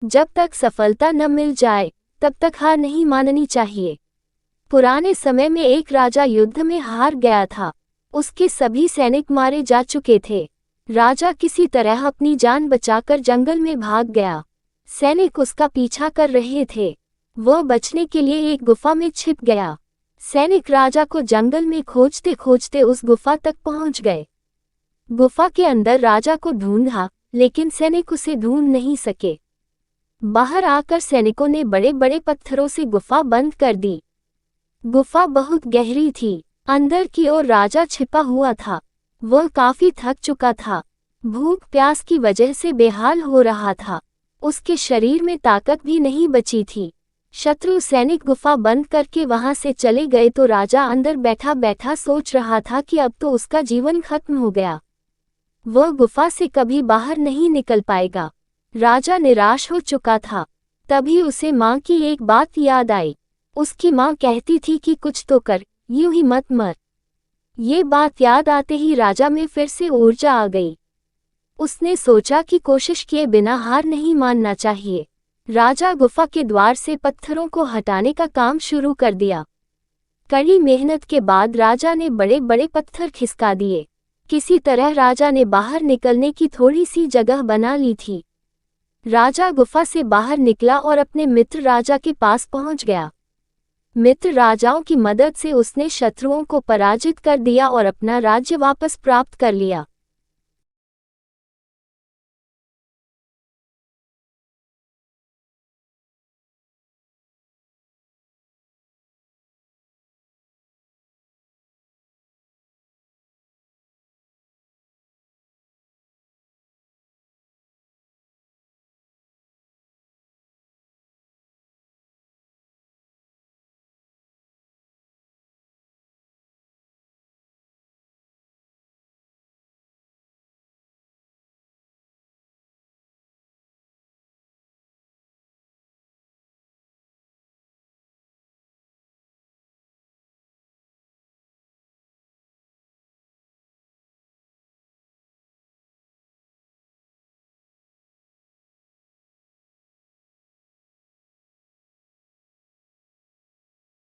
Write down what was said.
जब तक सफलता न मिल जाए तब तक हार नहीं माननी चाहिए। पुराने समय में एक राजा युद्ध में हार गया था। उसके सभी सैनिक मारे जा चुके थे। राजा किसी तरह अपनी जान बचाकर जंगल में भाग गया। सैनिक उसका पीछा कर रहे थे। वह बचने के लिए एक गुफा में छिप गया। सैनिक राजा को जंगल में खोजते खोजते उस गुफा तक पहुंच गए। गुफा के अंदर राजा को ढूंढा, लेकिन सैनिक उसे ढूंढ नहीं सके। बाहर आकर सैनिकों ने बड़े बड़े पत्थरों से गुफा बंद कर दी। गुफा बहुत गहरी थी। अंदर की ओर राजा छिपा हुआ था। वह काफी थक चुका था। भूख प्यास की वजह से बेहाल हो रहा था। उसके शरीर में ताकत भी नहीं बची थी। शत्रु सैनिक गुफा बंद करके वहां से चले गए तो राजा अंदर बैठा बैठा सोच रहा था कि अब तो उसका जीवन खत्म हो गया। वह गुफा से कभी बाहर नहीं निकल पाएगा। राजा निराश हो चुका था। तभी उसे माँ की एक बात याद आई। उसकी माँ कहती थी कि कुछ तो कर, यूं ही मत मर। ये बात याद आते ही राजा में फिर से ऊर्जा आ गई। उसने सोचा कि कोशिश किए बिना हार नहीं मानना चाहिए। राजा गुफा के द्वार से पत्थरों को हटाने का काम शुरू कर दिया। कड़ी मेहनत के बाद राजा ने बड़े बड़े पत्थर खिसका दिए। किसी तरह राजा ने बाहर निकलने की थोड़ी सी जगह बना ली थी। राजा गुफा से बाहर निकला और अपने मित्र राजा के पास पहुंच गया। मित्र राजाओं की मदद से उसने शत्रुओं को पराजित कर दिया और अपना राज्य वापस प्राप्त कर लिया।